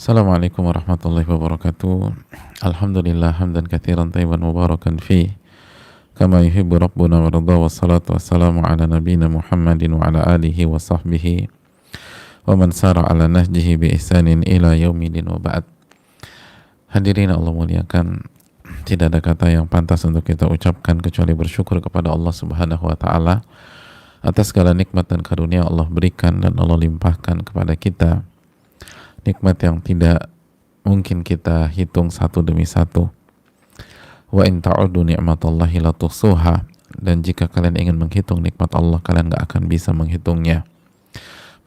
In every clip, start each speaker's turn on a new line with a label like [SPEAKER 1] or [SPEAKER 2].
[SPEAKER 1] Assalamualaikum warahmatullahi wabarakatuh. Alhamdulillah hamdan katsiran tayyiban mubarakan fi kama yuhibbu rabbuna wa radha, wassalatu wassalamu ala nabiyyina Muhammadin wa ala alihi wa sahbihi wa man sara ala nahjihi bi ihsanin ila yaumidin wa ba'd. Hadirin Allah muliakan, tidak ada kata yang pantas untuk kita ucapkan kecuali bersyukur kepada Allah Subhanahu wa taala atas segala nikmat dan karunia Allah berikan dan Allah limpahkan kepada kita. Nikmat yang tidak mungkin kita hitung satu demi satu. Wa in ta'uddu ni'matallahi la tuhsuha, dan jika kalian ingin menghitung nikmat Allah, kalian gak akan bisa menghitungnya.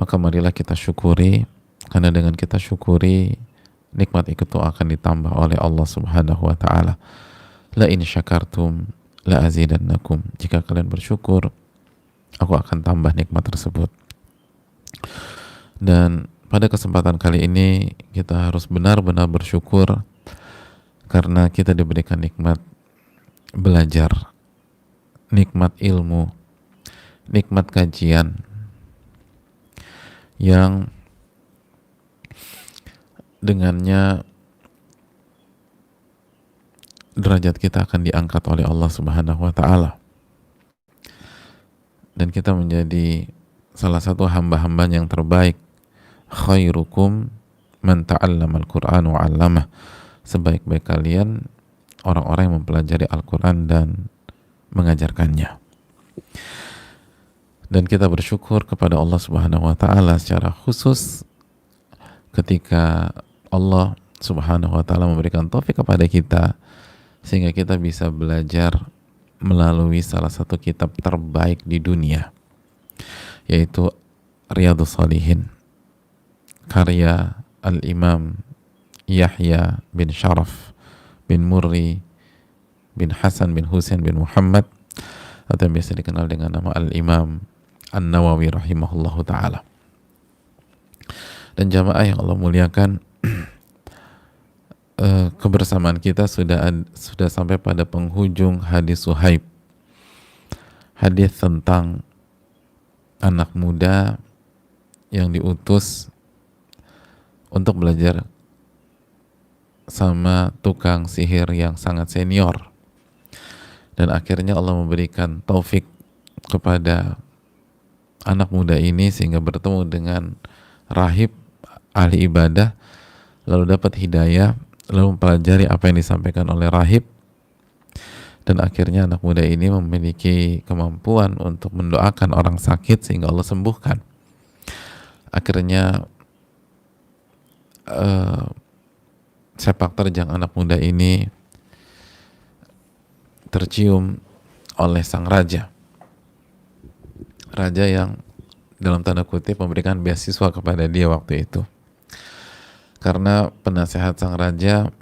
[SPEAKER 1] Maka marilah kita syukuri, karena dengan kita syukuri, nikmat itu akan ditambah oleh Allah Subhanahu wa ta'ala. La in syakartum la azidannakum. Jika kalian bersyukur, aku akan tambah nikmat tersebut. Dan pada kesempatan kali ini kita harus benar-benar bersyukur karena kita diberikan nikmat belajar, nikmat ilmu, nikmat kajian yang dengannya derajat kita akan diangkat oleh Allah Subhanahu wa taala. Dan kita menjadi salah satu hamba-hamba yang terbaik. Khairukum man ta'allama al-Qur'an wa 'allamah. Sebaik-baik kalian orang-orang yang mempelajari Al-Qur'an dan mengajarkannya. Dan kita bersyukur kepada Allah Subhanahu wa taala secara khusus ketika Allah Subhanahu wa taala memberikan taufik kepada kita sehingga kita bisa belajar melalui salah satu kitab terbaik di dunia, yaitu Riyadhus Shalihin, karya Al-Imam Yahya bin Sharaf bin Murri bin Hasan bin Husain bin Muhammad, atau yang biasa dikenal dengan nama Al-Imam An-Nawawi rahimahullahu ta'ala. Dan jamaah yang Allah muliakan, kebersamaan kita sudah sampai pada penghujung hadis Suhaib, hadis tentang anak muda yang diutus untuk belajar sama tukang sihir yang sangat senior, dan akhirnya Allah memberikan taufik kepada anak muda ini sehingga bertemu dengan rahib ahli ibadah, lalu dapat hidayah, lalu mempelajari apa yang disampaikan oleh rahib, dan akhirnya anak muda ini memiliki kemampuan untuk mendoakan orang sakit sehingga Allah sembuhkan. Akhirnya sepak terjang anak muda ini tercium oleh sang raja yang dalam tanda kutip memberikan beasiswa kepada dia waktu itu, karena penasehat sang raja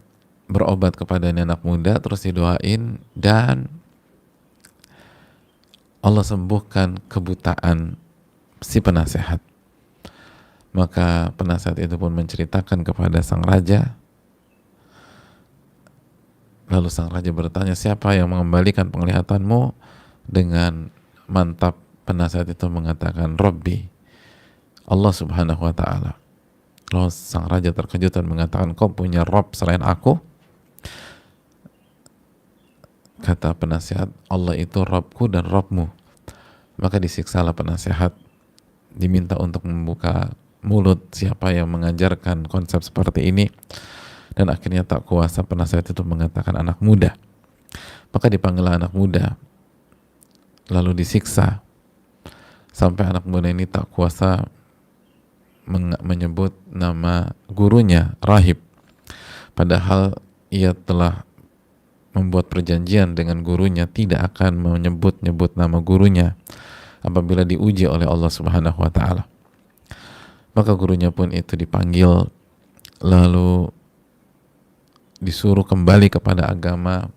[SPEAKER 1] berobat kepada anak muda, terus didoain dan Allah sembuhkan kebutaan si penasehat. Maka penasehat itu pun menceritakan kepada sang raja. Lalu sang raja bertanya, siapa yang mengembalikan penglihatanmu? Dengan mantap penasehat itu mengatakan, Rabbi, Allah Subhanahu wa ta'ala. Lalu sang raja terkejut dan mengatakan, kau punya Rabb selain aku? Kata penasehat, Allah itu Rabbku dan Rabbmu. Maka disiksalah penasehat, diminta untuk membuka mulut siapa yang mengajarkan konsep seperti ini, dan akhirnya tak kuasa penasehat itu mengatakan anak muda. Maka dipanggillah anak muda, lalu disiksa sampai anak muda ini tak kuasa menyebut nama gurunya, rahib, padahal ia telah membuat perjanjian dengan gurunya tidak akan menyebut-nyebut nama gurunya apabila diuji oleh Allah Subhanahu wa ta'ala. Maka gurunya pun itu dipanggil, lalu disuruh kembali kepada agama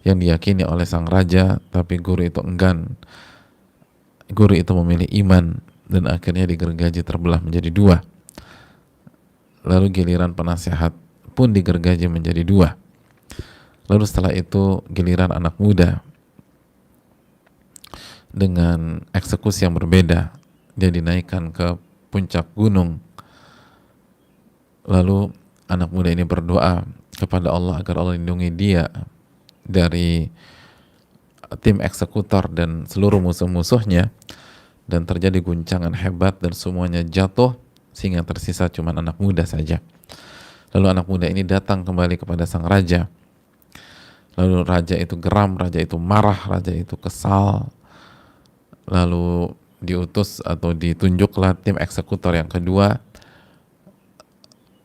[SPEAKER 1] yang diyakini oleh sang raja, tapi guru itu enggan. Guru itu memilih iman, dan akhirnya digergaji terbelah menjadi dua. Lalu giliran penasehat pun digergaji menjadi dua. Lalu setelah itu giliran anak muda dengan eksekusi yang berbeda. Dia dinaikkan ke puncak gunung, lalu anak muda ini berdoa kepada Allah agar Allah lindungi dia dari tim eksekutor dan seluruh musuh-musuhnya, dan terjadi guncangan hebat dan semuanya jatuh sehingga tersisa cuma anak muda saja. Lalu anak muda ini datang kembali kepada sang raja. Lalu raja itu geram, raja itu marah, raja itu kesal. Lalu diutus atau ditunjuklah tim eksekutor yang kedua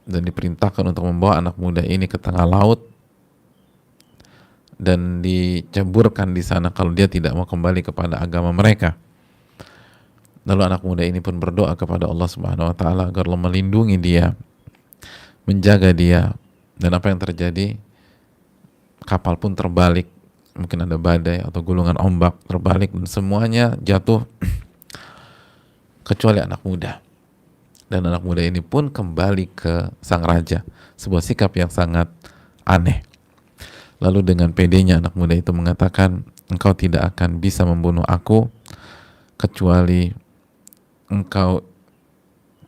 [SPEAKER 1] dan diperintahkan untuk membawa anak muda ini ke tengah laut dan diceburkan di sana kalau dia tidak mau kembali kepada agama mereka. Lalu anak muda ini pun berdoa kepada Allah Subhanahu wa taala agar Allah melindungi dia, menjaga dia. Dan apa yang terjadi? Kapal pun terbalik, mungkin ada badai atau gulungan ombak, terbalik dan semuanya jatuh kecuali anak muda. Dan anak muda ini pun kembali ke sang raja. Sebuah sikap yang sangat aneh. Lalu dengan pedenya anak muda itu mengatakan, engkau tidak akan bisa membunuh aku kecuali engkau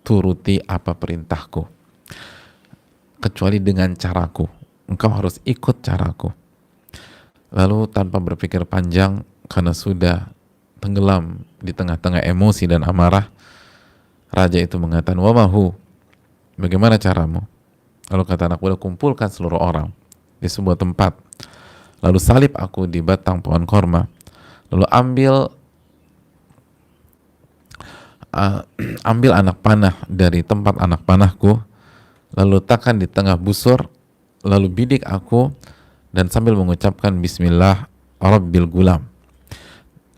[SPEAKER 1] turuti apa perintahku, kecuali dengan caraku, engkau harus ikut caraku. Lalu tanpa berpikir panjang, karena sudah tenggelam di tengah-tengah emosi dan amarah, raja itu mengatakan, wa mahu, bagaimana caramu? Lalu kata anak muda, kumpulkan seluruh orang di sebuah tempat, lalu salib aku di batang pohon korma, lalu ambil anak panah dari tempat anak panahku, lalu letakkan di tengah busur, lalu bidik aku, dan sambil mengucapkan Bismillah Rabbil Gulam,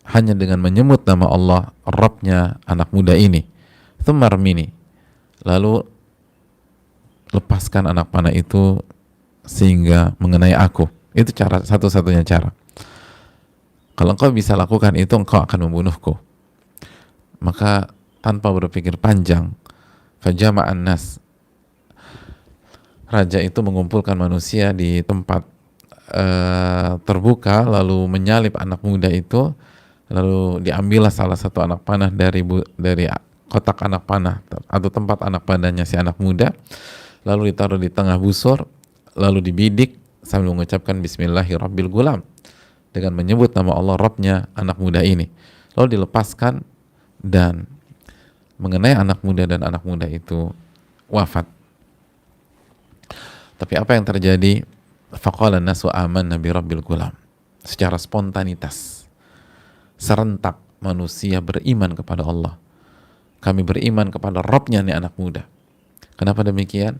[SPEAKER 1] hanya dengan menyebut nama Allah, Rabbnya anak muda ini, Thumarmini, lalu lepaskan anak panah itu sehingga mengenai aku. Itu cara, satu-satunya cara. Kalau engkau bisa lakukan itu, engkau akan membunuhku. Maka tanpa berpikir panjang, fajama'an nas, raja itu mengumpulkan manusia di tempat terbuka, lalu menyalib anak muda itu, lalu diambillah salah satu anak panah dari kotak anak panah atau tempat anak panahnya si anak muda, lalu ditaruh di tengah busur, lalu dibidik sambil mengucapkan Bismillahirrahmanirrahim dengan menyebut nama Allah, Rabbnya anak muda ini, lalu dilepaskan dan mengenai anak muda, dan anak muda itu wafat. Tapi apa yang terjadi? Faqala nasu amanna bi rabbil gulam. Secara spontanitas, serentak manusia beriman kepada Allah. Kami beriman kepada Rabbnya nih anak muda. Kenapa demikian?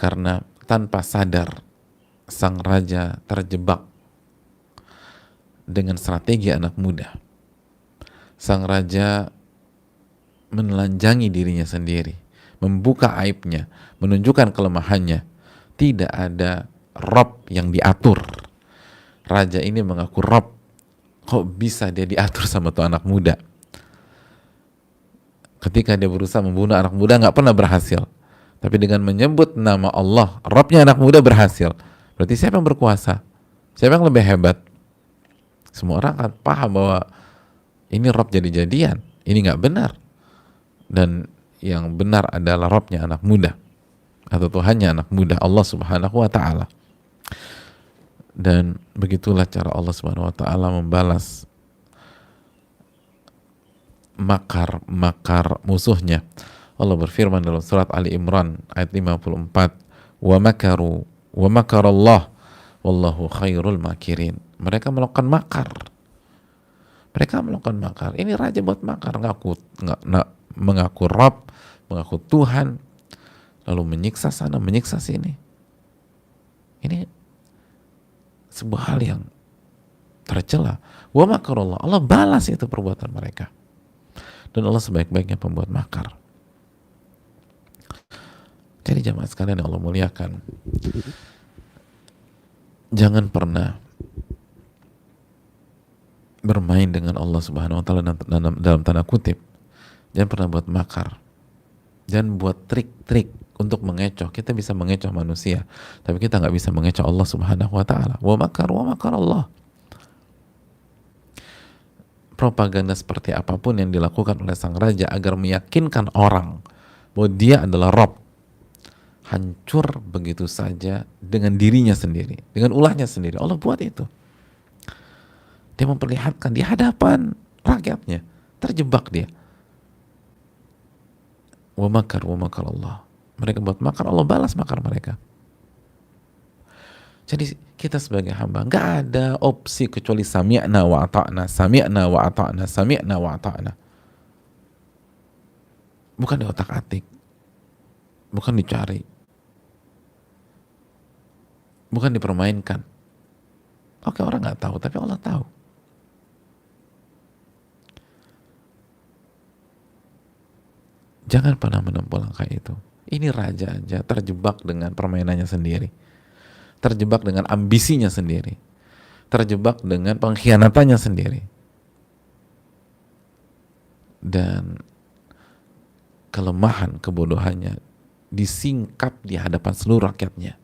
[SPEAKER 1] Karena tanpa sadar sang raja terjebak dengan strategi anak muda. Sang raja menelanjangi dirinya sendiri, membuka aibnya, menunjukkan kelemahannya. Tidak ada Rob yang diatur. Raja ini mengaku Rob. Kok bisa dia diatur sama tuh anak muda? Ketika dia berusaha membunuh anak muda, nggak pernah berhasil. Tapi dengan menyebut nama Allah, Robnya anak muda berhasil. Berarti siapa yang berkuasa? Siapa yang lebih hebat? Semua orang akan paham bahwa ini Rob jadi-jadian. Ini nggak benar. Dan yang benar adalah Robnya anak muda, atau Tuhannya anak muda, Allah Subhanahu wa ta'ala. Dan begitulah cara Allah Subhanahu wa ta'ala membalas makar musuhnya. Allah berfirman dalam surat Ali Imran ayat 54, wa makaru wa makarallah wallahu khairul makirin. Mereka melakukan makar. Ini raja buat makar, mengaku Rabb, mengaku Tuhan, lalu menyiksa sana, menyiksa sini. Ini sebuah hal yang tercela. Wa makarullah, Allah balas itu perbuatan mereka. Dan Allah sebaik-baiknya pembuat makar. Jadi jamaah sekalian yang Allah muliakan, jangan pernah bermain dengan Allah Subhanahu wa ta'ala dalam tanda kutip. Jangan pernah buat makar. Jangan buat trik-trik untuk mengecoh. Kita bisa mengecoh manusia, tapi kita nggak bisa mengecoh Allah Subhanahu wa ta'ala. Wa makar Allah. Propaganda seperti apapun yang dilakukan oleh sang raja agar meyakinkan orang bahwa dia adalah Rob, hancur begitu saja dengan dirinya sendiri, dengan ulahnya sendiri. Allah buat itu. Dia memperlihatkan di hadapan rakyatnya, terjebak dia. Wa makar Allah. Mereka buat makar, Allah balas makar mereka. Jadi kita sebagai hamba nggak ada opsi kecuali sami'na wa ata'na, sami'na wa ata'na, sami'na wa ata'na. Bukan di otak-atik, bukan dicari, bukan dipermainkan. Oke, orang nggak tahu, tapi Allah tahu. Jangan pernah menempuh langkah itu. Ini raja aja terjebak dengan permainannya sendiri, terjebak dengan ambisinya sendiri, terjebak dengan pengkhianatannya sendiri, dan kelemahan, kebodohannya disingkap di hadapan seluruh rakyatnya.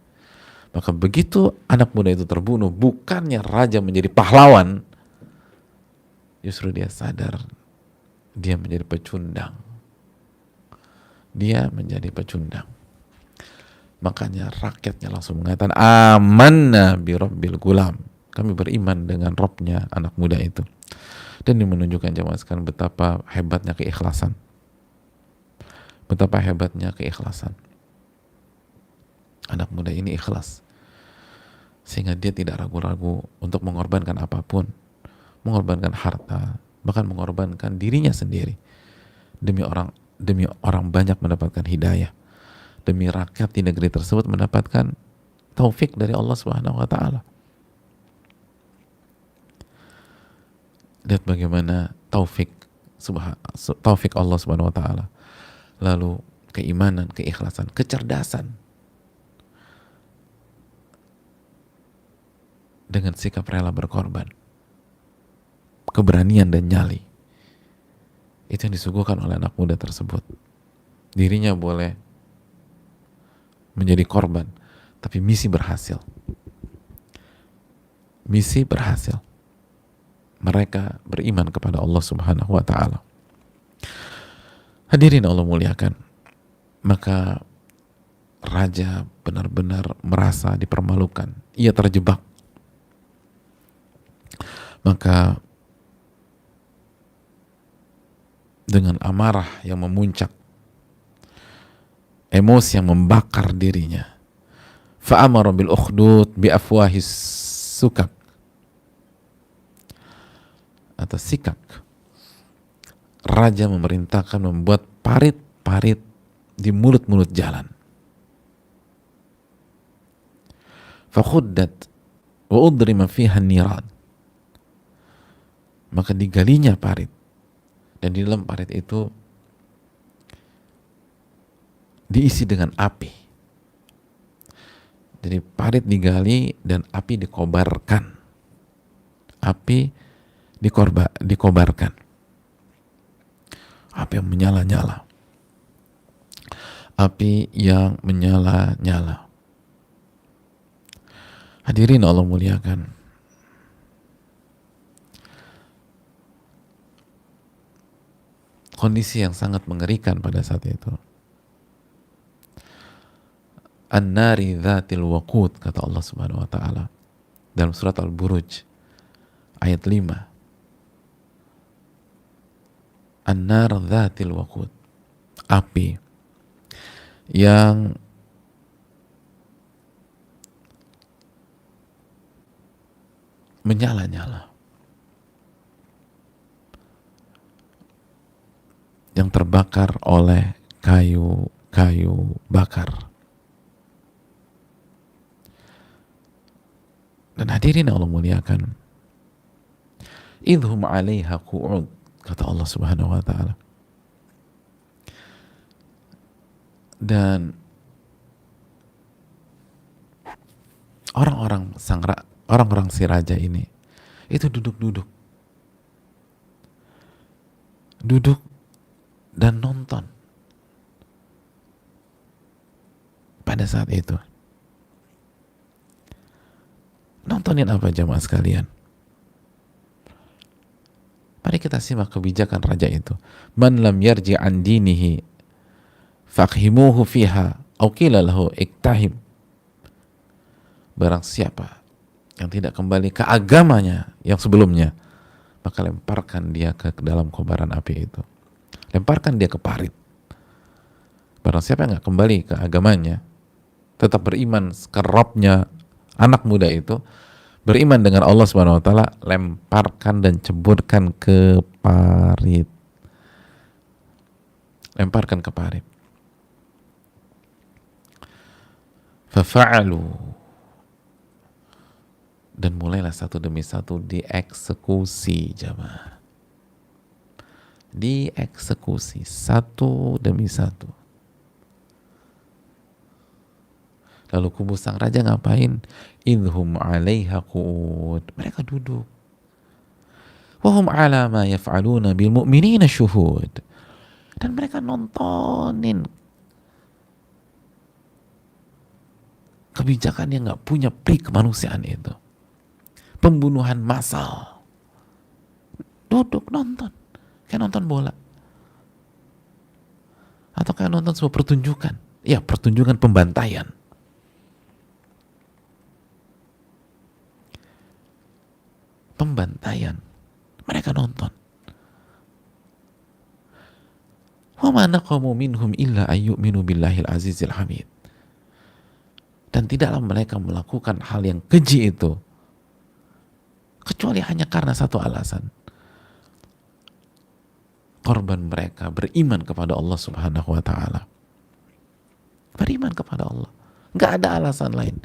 [SPEAKER 1] Maka begitu anak muda itu terbunuh, bukannya raja menjadi pahlawan, justru dia sadar dia menjadi pecundang. Dia menjadi pecundang. Makanya rakyatnya langsung mengatakan, amanna bi rabbil gulam. Kami beriman dengan Robnya anak muda itu. Dan ini menunjukkan jemaah sekalian betapa hebatnya keikhlasan. Betapa hebatnya keikhlasan. Anak muda ini ikhlas. Sehingga dia tidak ragu-ragu untuk mengorbankan apapun. Mengorbankan harta, bahkan mengorbankan dirinya sendiri. Demi orang banyak mendapatkan hidayah, demi rakyat di negeri tersebut mendapatkan taufik dari Allah Subhanahu wa taala. Lihat bagaimana taufik Allah Subhanahu wa taala. Lalu keimanan, keikhlasan, kecerdasan, dengan sikap rela berkorban, keberanian dan nyali. Itu yang disuguhkan oleh anak muda tersebut. Dirinya boleh menjadi korban, tapi misi berhasil. Misi berhasil. Mereka beriman kepada Allah Subhanahu wa taala. Hadirin Allah muliakan. Maka raja benar-benar merasa dipermalukan. Ia terjebak. Maka dengan amarah yang memuncak, emosi yang membakar dirinya, fa'amara bil ukhdud bi afwahis sukak atau sikak. Raja memerintahkan membuat parit-parit di mulut-mulut jalan. Fakhuddat wa udrima fiha niran. Maka digalinya parit, dan di dalam parit itu diisi dengan api. Jadi parit digali dan api dikobarkan. Api dikobarkan. Api yang menyala-nyala. Api yang menyala-nyala. Hadirin Allah muliakan. Kondisi yang sangat mengerikan pada saat itu. An-nari dhatil waqud, kata Allah Subhanahu wa taala dalam surat Al-Buruj ayat 5. An-nar dhatil waqud, api yang menyala-nyala, yang terbakar oleh kayu-kayu bakar. Dan hadirin Allah muliakan, idhum 'alaiha qu'ud, kata Allah Subhanahu wa taala. Dan orang-orang si raja ini itu duduk dan nonton pada saat itu. Nontonin apa jamaah sekalian? Mari kita simak kebijakan raja itu. Man lam yarji an dinihi faqhimuhu fiha Au qila lahu iktahim, barang siapa yang tidak kembali ke agamanya yang sebelumnya, maka lemparkan dia ke dalam kobaran api itu. Lemparkan dia ke parit. Barang siapa yang nggak kembali ke agamanya, tetap beriman ke Rabbnya, anak muda itu beriman dengan Allah Subhanahu wa taala, lemparkan dan ceburkan ke parit. Lemparkan ke parit. Fafa'alu, dan mulailah satu demi satu dieksekusi, jamaah. Dieksekusi satu demi satu. Lalu kubu sang raja ngapain? Idhum 'alaiha qu'ud. Mereka duduk. Wahum 'ala ma yaf'aluna bil mu'minina syuhud. Dan mereka nontonin kebijakan yang nggak punya pri kemanusiaan itu. Pembunuhan massal. Duduk nonton. Kayak nonton bola. Atau kayak nonton sebuah pertunjukan. Ya, pertunjukan pembantaian. Pembantaian. Mereka nonton. Wa ma naqamu minhum illa ayyuminu billahil azizil hamid. Dan tidaklah mereka melakukan hal yang keji itu kecuali hanya karena satu alasan. Korban mereka beriman kepada Allah Subhanahu wa taala. Beriman kepada Allah. Nggak ada alasan lain.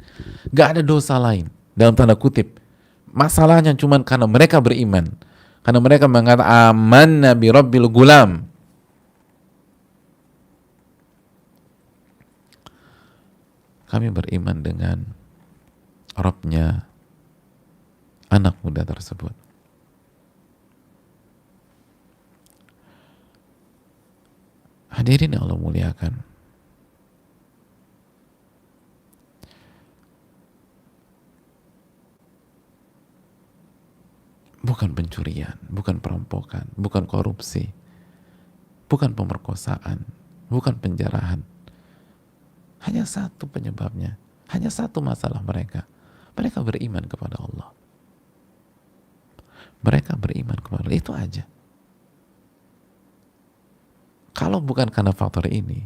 [SPEAKER 1] Nggak ada dosa lain. Dalam tanda kutip. Masalahnya cuma karena mereka beriman. Karena mereka mengatakan amanna bi rabbil gulam. Kami beriman dengan Rabbnya anak muda tersebut. Hadirin yang Allah muliakan. Bukan pencurian, bukan perampokan, bukan korupsi, bukan pemerkosaan, bukan penjarahan. Hanya satu penyebabnya, hanya satu masalah mereka. Mereka beriman kepada Allah. Mereka beriman kepada Allah, itu aja. Kalau bukan karena faktor ini,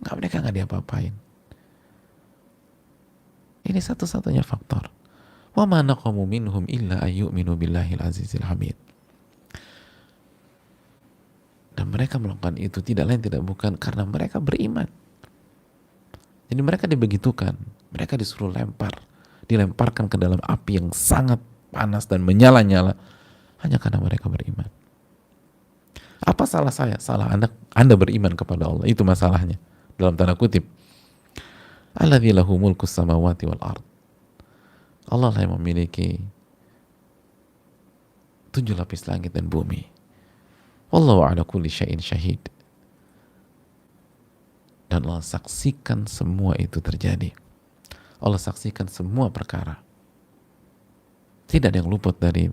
[SPEAKER 1] mereka nggak diapa-apain. Ini satu-satunya faktor. Wa ma naqamu minhum illa ayyuminu billahil azizil hamid. Dan mereka melakukan itu tidak lain tidak bukan karena mereka beriman. Jadi mereka dibegitukan, mereka disuruh dilemparkan ke dalam api yang sangat panas dan menyala-nyala hanya karena mereka beriman. Apa salah saya? Salah Anda beriman kepada Allah, itu masalahnya. Dalam tanda kutip. Alladzi lahu mulkus samawati wal ard. Allah lah yang memiliki 7 lapis langit dan bumi. Wallahu ala kulli syai'in syahid. Dan Allah saksikan semua itu terjadi. Allah saksikan semua perkara. Tidak ada yang luput dari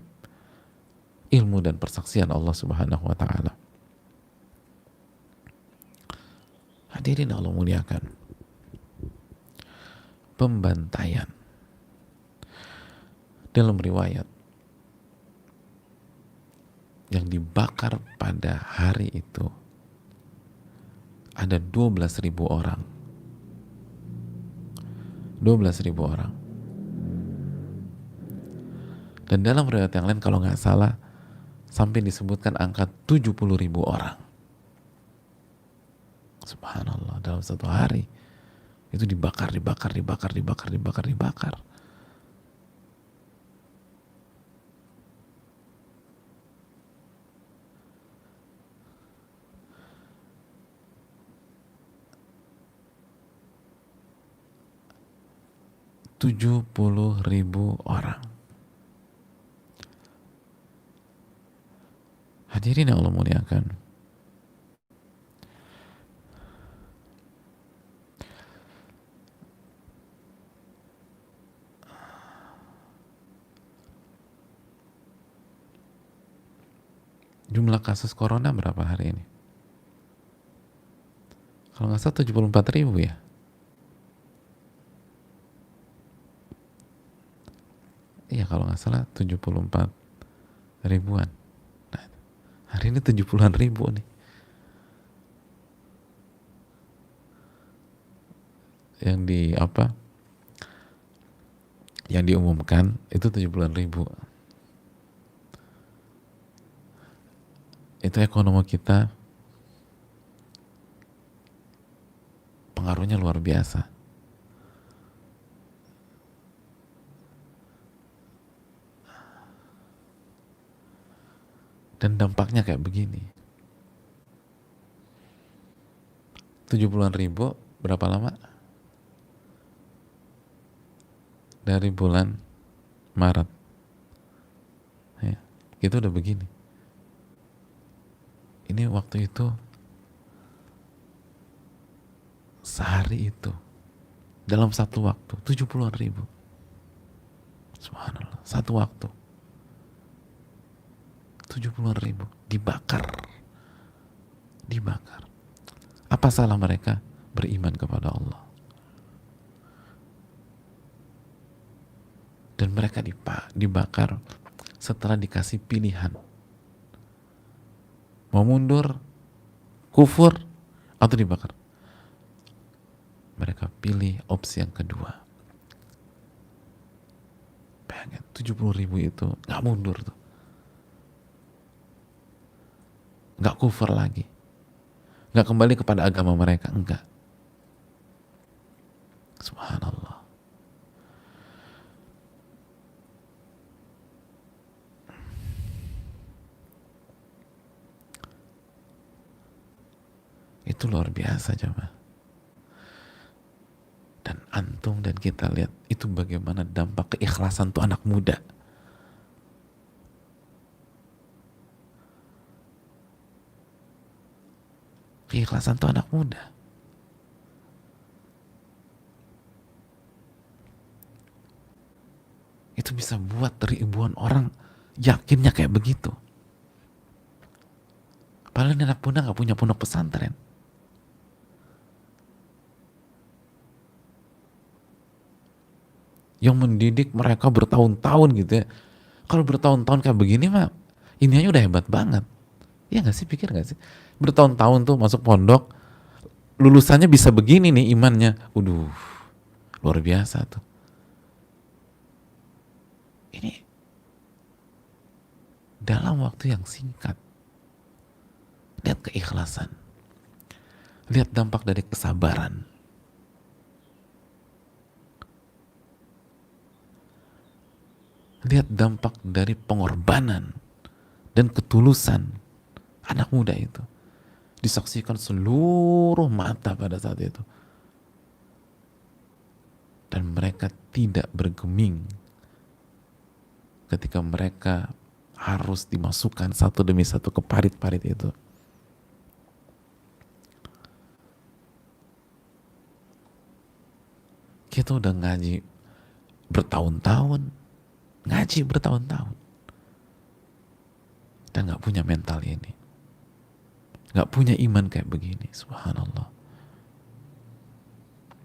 [SPEAKER 1] ilmu dan persaksian Allah Subhanahu wa taala. Hadirin Allah muliakan. Pembantaian. Dalam riwayat yang dibakar pada hari itu ada 12.000 orang. 12.000 orang. Dan dalam riwayat yang lain kalau nggak salah sampai disebutkan angka 70.000 orang. Subhanallah, dalam satu hari itu dibakar. 70.000 orang. Hadirin yang Allah muliakan. Jumlah kasus corona berapa hari ini? Kalau nggak salah 74.000 ya. Iya kalau nggak salah 74 ribuan. Nah, hari ini 70-an ribu nih. Yang di apa? Yang diumumkan itu 70-an ribu. Itu ekonomi kita pengaruhnya luar biasa. Dan dampaknya kayak begini. 70-an ribu berapa lama? Dari bulan Maret. Ya, itu udah begini. Ini waktu itu sehari itu dalam satu waktu 70-an ribu. Subhanallah, satu waktu 70-an ribu dibakar. Apa salah mereka? Beriman kepada Allah. Dan mereka dibakar setelah dikasih pilihan. Mau mundur, kufur, atau dibakar. Mereka pilih opsi yang kedua. Bayangin, 70.000 itu gak mundur tuh. Gak kufur lagi. Gak kembali kepada agama mereka, enggak. Subhanallah. Itu luar biasa jemaah. Dan antum dan kita lihat itu bagaimana dampak keikhlasan tuh anak muda. Keikhlasan tuh anak muda. Itu bisa buat ribuan orang yakinnya kayak begitu. Padahal ini anak muda gak punya pondok pesantren. Yang mendidik mereka bertahun-tahun gitu ya. Kalau bertahun-tahun kayak begini mah, ini aja udah hebat banget. Iya gak sih, pikir gak sih? Bertahun-tahun tuh masuk pondok, lulusannya bisa begini nih imannya. Luar biasa tuh. Ini dalam waktu yang singkat. Lihat keikhlasan. Lihat dampak dari kesabaran. Lihat dampak dari pengorbanan dan ketulusan anak muda itu. Disaksikan seluruh mata pada saat itu. Dan mereka tidak bergeming ketika mereka harus dimasukkan satu demi satu ke parit-parit itu. Kita udah ngaji bertahun-tahun, dan gak punya mental ini, gak punya iman kayak begini. Subhanallah.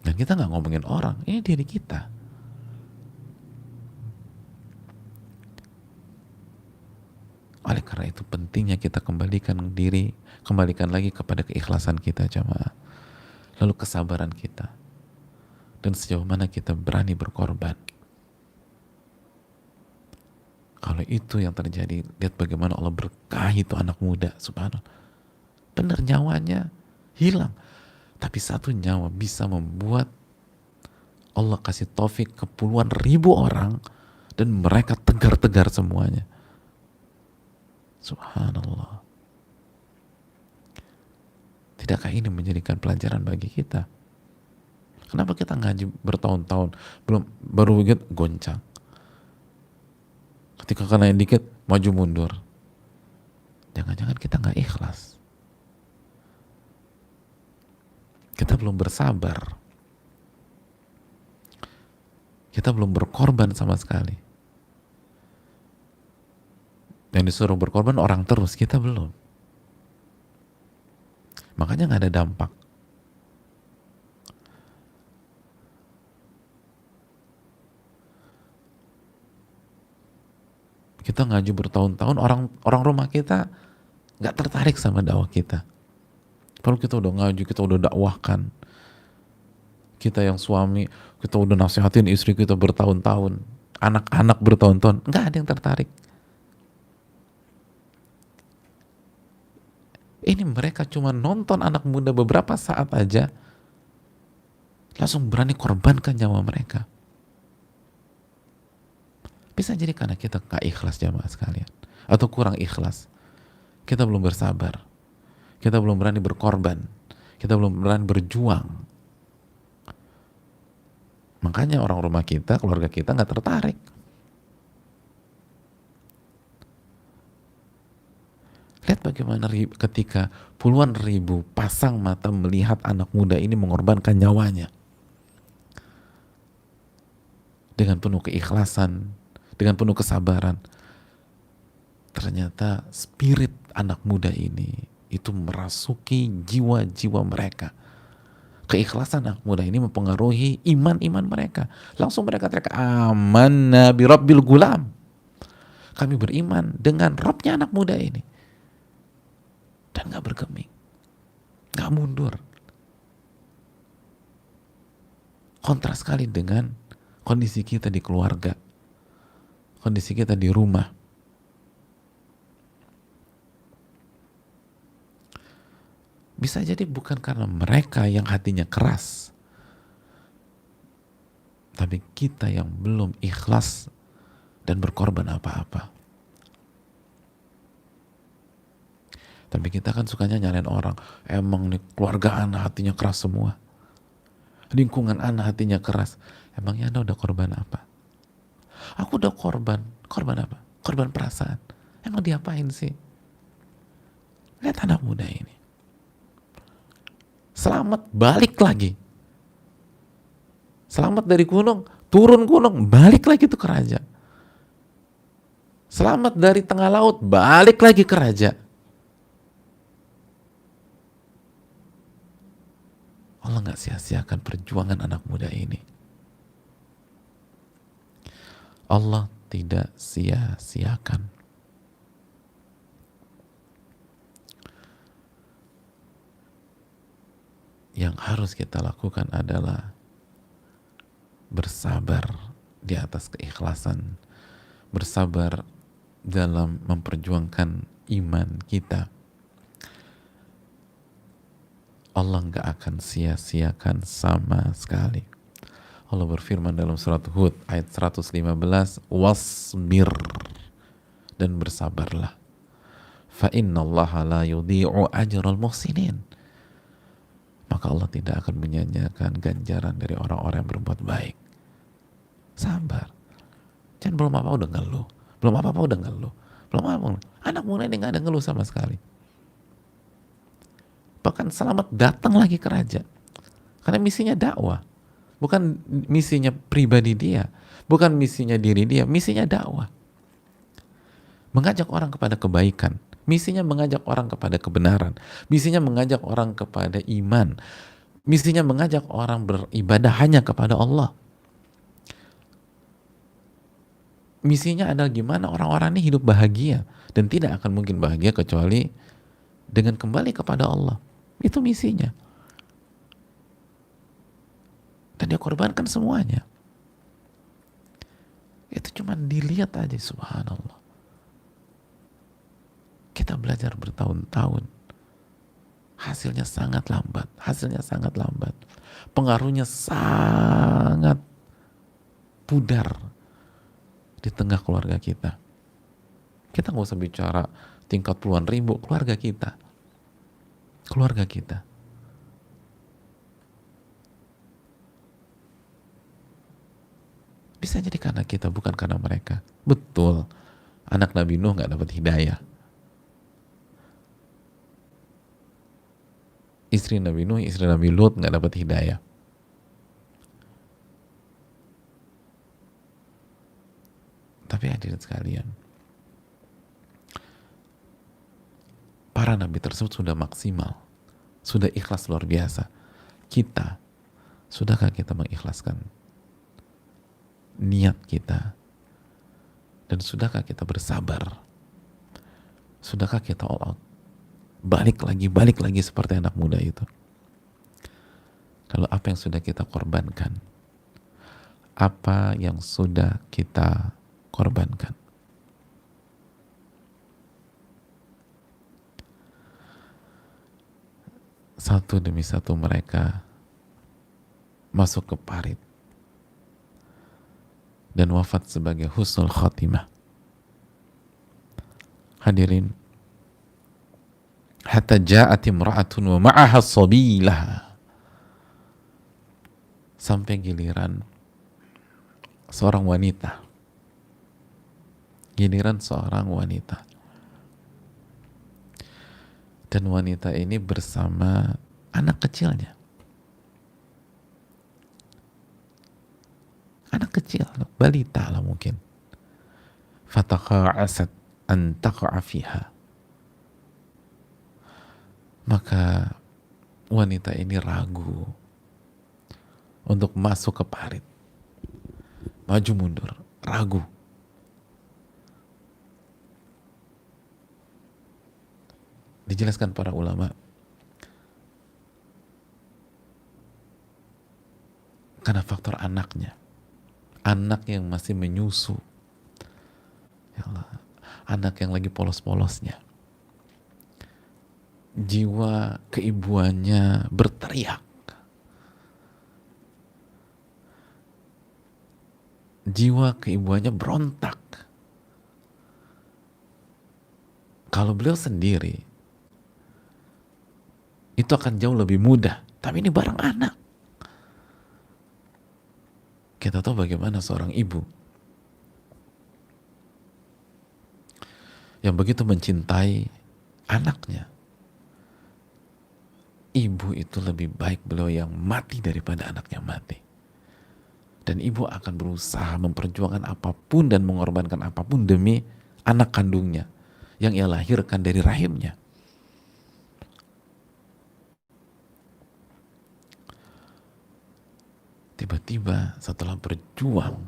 [SPEAKER 1] Dan kita gak ngomongin orang, ini diri kita. Oleh karena itu pentingnya kita kembalikan lagi kepada keikhlasan kita jamaah, lalu kesabaran kita, dan sejauh mana kita berani berkorban. Kalau itu yang terjadi, lihat bagaimana Allah berkahi itu anak muda. Subhanallah. Benar, nyawanya hilang, tapi satu nyawa bisa membuat Allah kasih taufik ke puluhan ribu orang dan mereka tegar-tegar semuanya. Subhanallah. Tidakkah ini menjadikan pelajaran bagi kita? Kenapa kita ngaji bertahun-tahun baru begitu goncang? Ketika kena dikit maju mundur. Jangan-jangan kita nggak ikhlas. Kita belum bersabar. Kita belum berkorban sama sekali. Yang disuruh berkorban orang terus, kita belum. Makanya nggak ada dampak. Kita ngaji bertahun-tahun, orang rumah kita nggak tertarik sama dakwah kita. Kalau kita udah ngaji, kita udah dakwahkan, kita yang suami, kita udah nasihatin istri kita bertahun-tahun, anak-anak bertahun-tahun, nggak ada yang tertarik. Ini mereka cuma nonton anak muda beberapa saat aja, langsung berani korbankan nyawa mereka. Bisa jadi karena kita gak ikhlas jamaah sekalian, atau kurang ikhlas. Kita belum bersabar, kita belum berani berkorban, kita belum berani berjuang. Makanya orang rumah kita, keluarga kita gak tertarik. Lihat bagaimana ketika puluhan ribu pasang mata melihat anak muda ini mengorbankan nyawanya dengan penuh keikhlasan, dengan penuh kesabaran. Ternyata spirit anak muda ini itu merasuki jiwa-jiwa mereka. Keikhlasan anak muda ini mempengaruhi iman-iman mereka. Langsung mereka teriak, amanna bi rabbil gulam. Kami beriman dengan Rabbnya anak muda ini. Dan gak bergeming, gak mundur. Kontras sekali dengan kondisi kita di keluarga, kondisi kita di rumah. Bisa jadi bukan karena mereka yang hatinya keras, tapi kita yang belum ikhlas dan berkorban apa-apa. Tapi kita kan sukanya nyalain orang. Emang nih keluarga anak hatinya keras semua, lingkungan anak hatinya keras. Emangnya Anda udah korban apa? Aku udah korban. Korban apa? Korban perasaan. Emang diapain sih? Lihat anak muda ini, selamat balik lagi. Selamat dari gunung, turun gunung, balik lagi tuh ke raja. Selamat dari tengah laut, balik lagi ke raja. Allah gak sia-siakan perjuangan anak muda ini. Allah tidak sia-siakan. Yang harus kita lakukan adalah bersabar di atas keikhlasan, bersabar dalam memperjuangkan iman kita. Allah nggak akan sia-siakan sama sekali. Allah berfirman dalam surat Hud ayat 115, wasbir, dan bersabarlah. Fa innallaha la yudhi'u ajral muhsinin. Maka Allah tidak akan menyanyiakan ganjaran dari orang-orang yang berbuat baik. Sabar. Jangan belum apa udah ngeluh, belum apa-apa udah ngeluh, belum apa. Anak muda ini nggak ada ngeluh sama sekali. Bahkan selamat datang lagi ke raja. Karena misinya dakwah. Bukan misinya pribadi dia. Bukan misinya diri dia. Misinya dakwah. Mengajak orang kepada kebaikan. Misinya mengajak orang kepada kebenaran. Misinya mengajak orang kepada iman. Misinya mengajak orang beribadah hanya kepada Allah. Misinya adalah gimana orang-orang ini hidup bahagia. Dan tidak akan mungkin bahagia kecuali dengan kembali kepada Allah. Itu misinya. Dan dia korbankan semuanya. Itu cuma dilihat aja, subhanallah. Kita belajar bertahun-tahun. Hasilnya sangat lambat. Hasilnya sangat lambat. Pengaruhnya sangat pudar di tengah keluarga kita. Kita nggak usah bicara tingkat puluhan ribu, keluarga kita. Keluarga kita. Bisa jadi karena kita, bukan karena mereka. Betul, anak Nabi Nuh gak dapat hidayah. Istri Nabi Nuh, istri Nabi Lut gak dapat hidayah. Tapi hadirin sekalian, para nabi tersebut sudah maksimal, sudah ikhlas luar biasa. Kita, sudahkah kita mengikhlaskan niat kita Dan sudahkah kita bersabar? Sudahkah kita all out? Balik lagi seperti anak muda itu. Kalau apa yang sudah kita korbankan, apa yang sudah kita korbankan. Satu demi satu mereka masuk ke parit dan wafat sebagai husnul khatimah. Hadirin, hatta ja'at imra'atun wa ma'aha sabilah, sampai giliran seorang wanita, dan wanita ini bersama anak kecilnya, anak kecil, balita lah mungkin. Fataqa'asat an taqa'a fiha, maka wanita ini ragu untuk masuk ke parit, maju mundur, ragu. Dijelaskan para ulama, karena faktor anaknya, anak yang masih menyusu, ya Allah, anak yang lagi polos-polosnya, jiwa keibuannya berteriak, jiwa keibuannya berontak. Kalau beliau sendiri itu akan jauh lebih mudah, tapi ini barang anak. Kita tahu bagaimana seorang ibu yang begitu mencintai anaknya. Ibu itu lebih baik beliau yang mati daripada anaknya mati. Dan ibu akan berusaha memperjuangkan apapun dan mengorbankan apapun demi anak kandungnya yang ia lahirkan dari rahimnya. Tiba-tiba setelah berjuang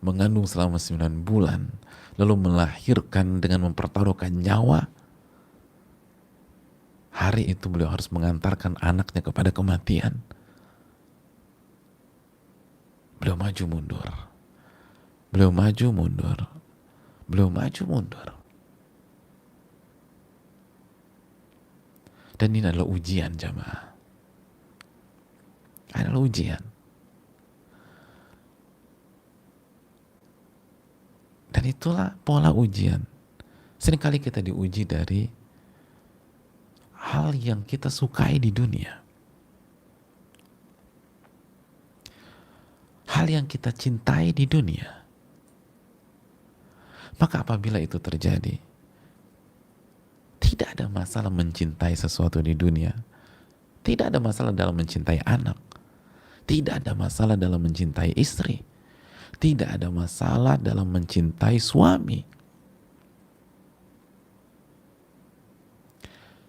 [SPEAKER 1] mengandung selama 9 bulan, lalu melahirkan dengan mempertaruhkan nyawa, hari itu beliau harus mengantarkan anaknya kepada kematian. Beliau maju mundur, beliau maju mundur, beliau maju mundur. Dan ini adalah ujian, jamaah. Adalah ujian. Dan itulah pola ujian. Seringkali kita diuji dari hal yang kita sukai di dunia, hal yang kita cintai di dunia. Maka apabila itu terjadi, tidak ada masalah mencintai sesuatu di dunia. Tidak ada masalah dalam mencintai anak. Tidak ada masalah dalam mencintai istri. Tidak ada masalah dalam mencintai suami.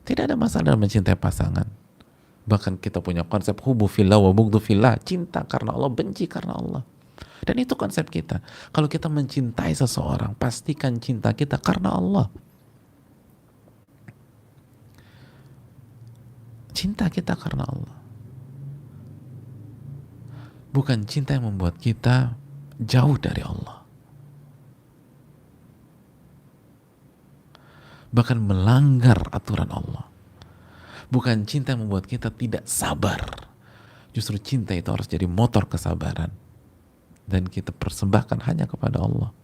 [SPEAKER 1] Tidak ada masalah dalam mencintai pasangan. Bahkan kita punya konsep hubu fillah wa bughdhu fillah, cinta karena Allah, benci karena Allah. Dan itu konsep kita. Kalau kita mencintai seseorang, pastikan cinta kita karena Allah. Cinta kita karena Allah. Bukan cinta yang membuat kita jauh dari Allah, bahkan melanggar aturan Allah. Bukan cinta yang membuat kita tidak sabar. Justru cinta itu harus jadi motor kesabaran, dan kita persembahkan hanya kepada Allah.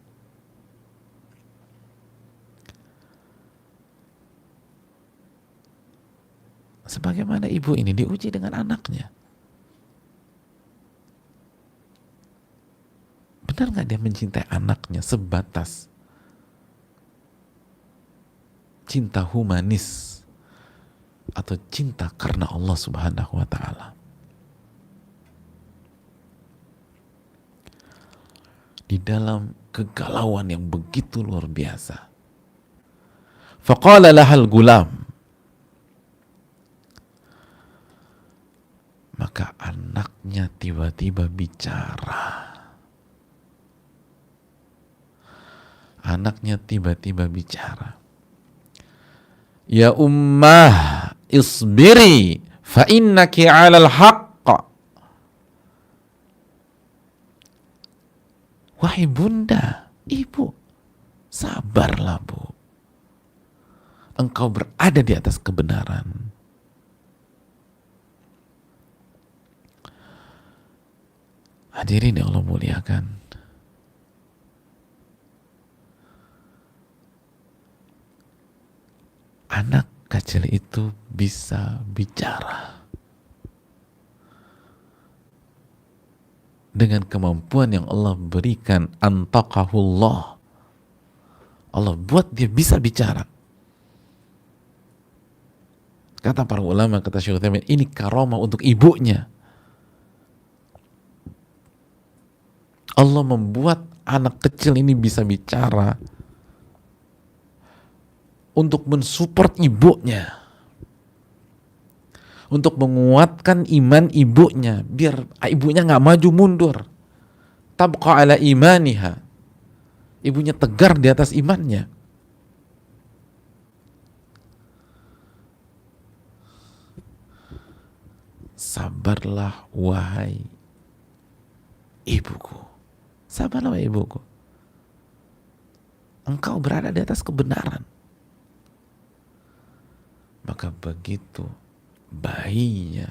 [SPEAKER 1] Sebagaimana ibu ini diuji dengan anaknya. Benar nggak dia mencintai anaknya sebatas cinta humanis atau cinta karena Allah Subhanahu wa Ta'ala? Di dalam kegalauan yang begitu luar biasa, faqala lahal gulam, maka anaknya tiba-tiba bicara. anaknya tiba-tiba bicara, ya ummah isbiri fa innaki 'alal haqq. Wahai bunda, ibu, sabarlah bu, engkau berada di atas kebenaran. Hadirin yang Allah muliakan, anak kecil itu bisa bicara dengan kemampuan yang Allah berikan. Antaqahullah, Allah buat dia bisa bicara. Kata para ulama, kata Syekh Utsaimin, ini karamah untuk ibunya. Allah membuat anak kecil ini bisa bicara untuk mensupport ibunya, untuk menguatkan iman ibunya, biar ibunya nggak maju mundur. Tabqa ala imaniha, ibunya tegar di atas imannya. Sabarlah wahai ibuku, sabarlah wahai ibuku, engkau berada di atas kebenaran. Maka begitu bayi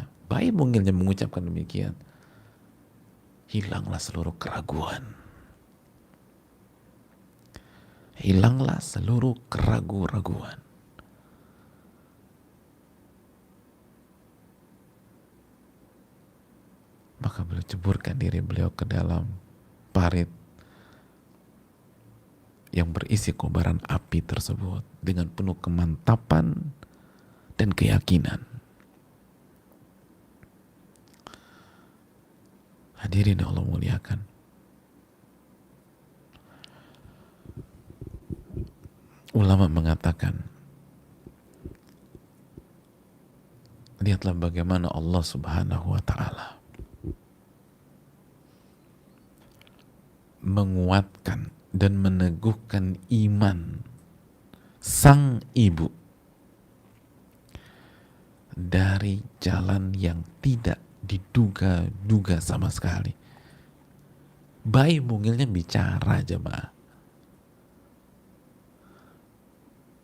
[SPEAKER 1] mungilnya mengucapkan demikian, hilanglah seluruh keraguan, hilanglah seluruh keraguan. Maka beliau ceburkan diri beliau ke dalam parit yang berisi kobaran api tersebut dengan penuh kemantapan dan keyakinan. Hadirin yang Allah muliakan, ulama mengatakan, lihatlah bagaimana Allah Subhanahu wa ta'ala menguatkan dan meneguhkan iman sang ibu dari jalan yang tidak diduga-duga sama sekali. Bayi mungilnya bicara, jemaah,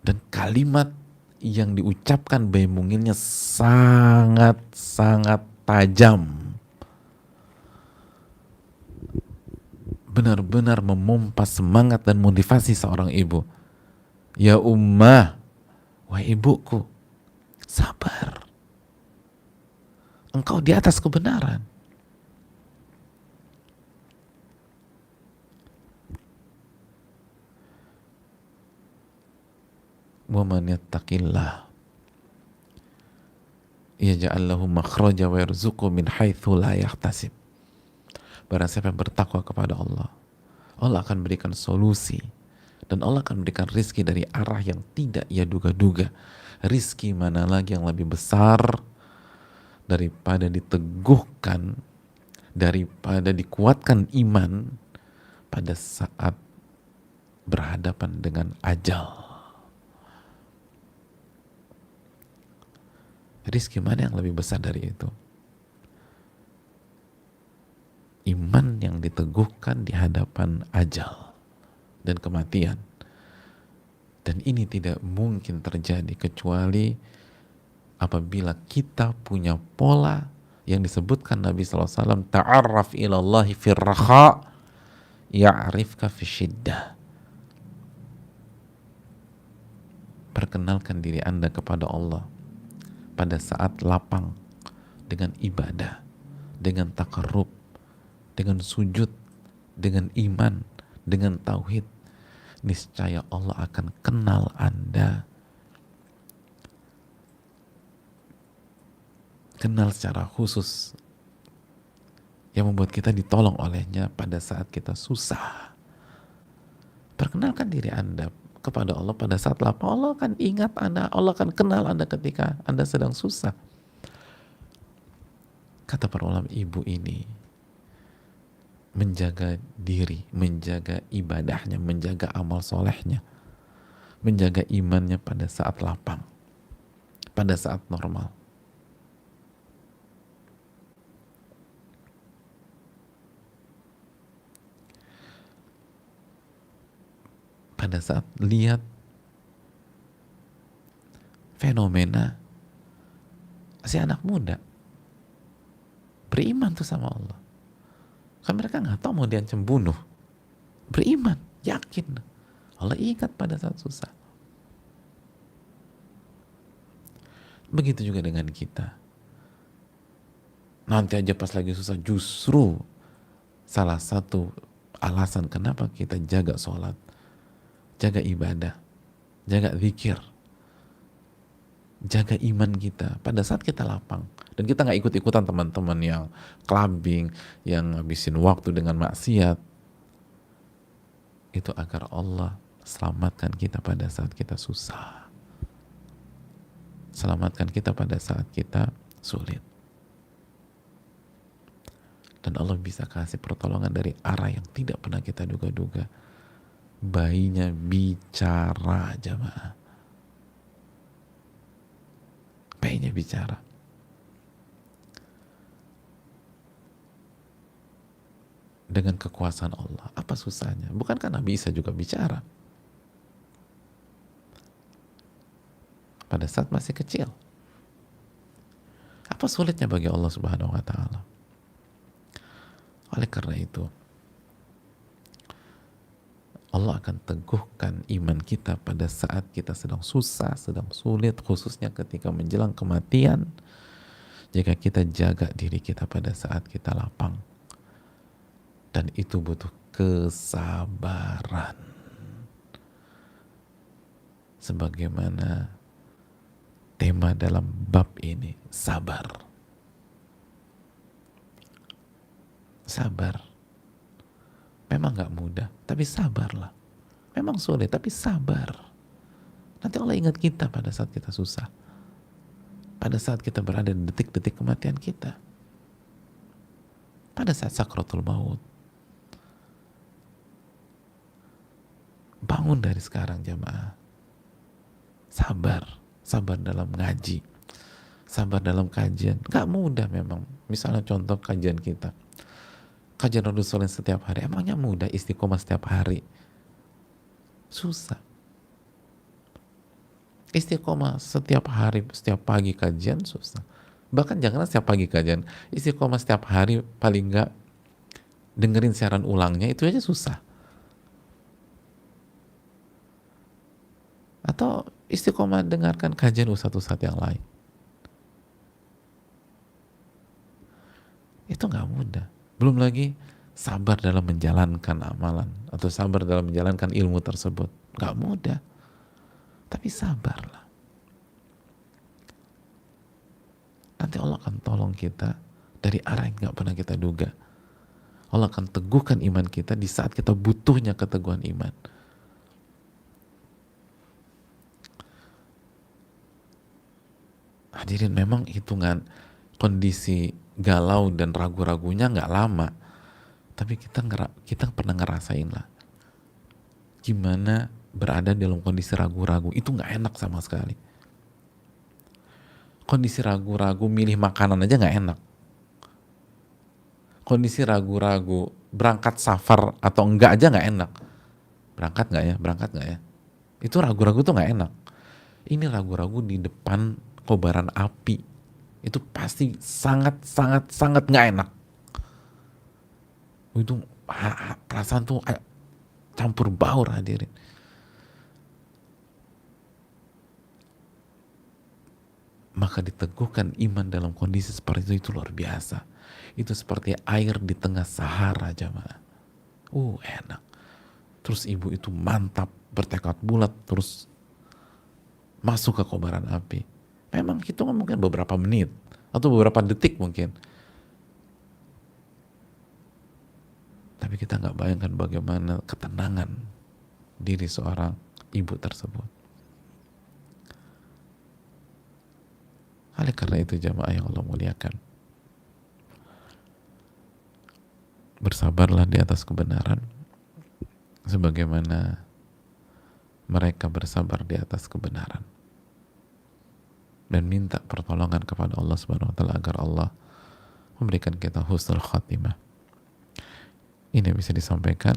[SPEAKER 1] dan kalimat yang diucapkan bayi mungilnya sangat-sangat tajam, benar-benar memompa semangat dan motivasi seorang ibu. Ya ummah, wahai ibuku, sabar, engkau di atas kebenaran. Wa man yattaqillah yaj'al lahu makhraja wa yarzuqhu min haitsu la yahtasib. Barang siapa yang bertakwa kepada Allah, Allah akan berikan solusi dan Allah akan berikan rizki dari arah yang tidak ia duga-duga. Rizki mana lagi yang lebih besar daripada diteguhkan, daripada dikuatkan iman pada saat berhadapan dengan ajal. Rizki mana yang lebih besar dari itu? Iman yang diteguhkan di hadapan ajal dan kematian. Dan ini tidak mungkin terjadi kecuali apabila kita punya pola yang disebutkan Nabi SAW, ta'arraf ilallahi firraha ya'rifka fisyiddah. Perkenalkan diri Anda kepada Allah pada saat lapang, dengan ibadah, dengan takarrub, dengan sujud, dengan iman, dengan tauhid. Niscaya Allah akan kenal Anda, kenal secara khusus, yang membuat kita ditolong olehnya pada saat kita susah. Perkenalkan diri Anda kepada Allah pada saat lapang, Allah akan ingat Anda, Allah akan kenal Anda ketika Anda sedang susah. Kata para ulama, ibu ini menjaga diri, menjaga ibadahnya, menjaga amal solehnya, menjaga imannya pada saat lapang, pada saat normal. Pada saat lihat fenomena si anak muda beriman tuh sama Allah. Kan mereka nggak tahu mau diancam bunuh. Beriman, yakin. Allah ingat pada saat susah. Begitu juga dengan kita. Nanti aja pas lagi susah, justru salah satu alasan kenapa kita jaga sholat, jaga ibadah, jaga zikir, jaga iman kita pada saat kita lapang. Dan kita nggak ikut-ikutan teman-teman yang clubbing, yang ngabisin waktu dengan maksiat. Itu agar Allah selamatkan kita pada saat kita susah. Selamatkan kita pada saat kita sulit. Dan Allah bisa kasih pertolongan dari arah yang tidak pernah kita duga-duga. Bayinya bicara, jamaah. Bayinya bicara. Dengan kekuasaan Allah. Apa susahnya? Bukankah Nabi Isa juga bicara? Pada saat masih kecil. Apa sulitnya bagi Allah Subhanahu wa Ta'ala? Oleh karena itu, Allah akan teguhkan iman kita pada saat kita sedang susah, sedang sulit, khususnya ketika menjelang kematian. Jika kita jaga diri kita pada saat kita lapang. Dan itu butuh kesabaran. Sebagaimana tema dalam bab ini, sabar. Sabar. Memang gak mudah, tapi sabarlah. Memang sulit, tapi sabar. Nanti Allah ingat kita pada saat kita susah. Pada saat kita berada di detik-detik kematian kita. Pada saat sakratul maut. Bangun dari sekarang, jamaah. Sabar. Sabar dalam ngaji. Sabar dalam kajian. Gak mudah memang. Misalnya contoh kajian kita. Kajian Riyadhus Shalihin setiap hari. Emangnya mudah istiqomah setiap hari? Susah. Istiqomah setiap hari, setiap pagi kajian susah. Bahkan janganlah setiap pagi kajian. Istiqomah setiap hari paling enggak dengerin siaran ulangnya itu aja susah. Atau istiqomah dengarkan kajian ustadz-ustadz yang lain. Itu nggak mudah. Belum lagi sabar dalam menjalankan amalan atau sabar dalam menjalankan ilmu tersebut. Nggak mudah. Tapi sabarlah. Nanti Allah akan tolong kita dari arah yang nggak pernah kita duga. Allah akan teguhkan iman kita di saat kita butuhnya keteguhan iman. Hadirin, memang hitungan kondisi galau dan ragu-ragunya nggak lama, tapi kita pernah ngerasain lah gimana berada dalam kondisi ragu-ragu. Itu nggak enak sama sekali. Kondisi ragu-ragu milih makanan aja nggak enak. Kondisi ragu-ragu berangkat safar atau enggak aja nggak enak. Berangkat nggak ya, itu ragu-ragu tuh nggak enak. Ini ragu-ragu di depan kobaran api, itu pasti sangat nggak enak. Itu perasaan tuh campur baur, hadirin. Maka diteguhkan iman dalam kondisi seperti itu luar biasa. Itu seperti air di tengah Sahara, jamaah. Enak. Terus ibu itu mantap, bertekad bulat, terus masuk ke kobaran api. Memang hitungan mungkin beberapa menit atau beberapa detik mungkin. Tapi kita nggak bayangkan bagaimana ketenangan diri seorang ibu tersebut. Oleh karena itu, jamaah yang Allah muliakan, bersabarlah di atas kebenaran sebagaimana mereka bersabar di atas kebenaran, dan minta pertolongan kepada Allah Subhanahu wa taala agar Allah memberikan kita husnul khatimah. Ini yang bisa disampaikan,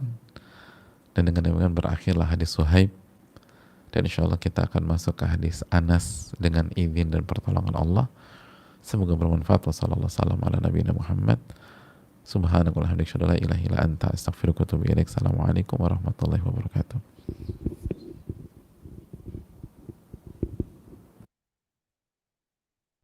[SPEAKER 1] dan dengan demikian berakhirlah hadis Suhaib, dan insya Allah kita akan masuk ke hadis Anas dengan izin dan pertolongan Allah. Semoga bermanfaat. Wassalamualaikum warahmatullahi wabarakatuh. Subhanakallahumma wa bihamdika, asyhadu an la ilaha illa anta, astaghfiruka wa atubu ilaik. Assalamualaikum warahmatullahi wabarakatuh.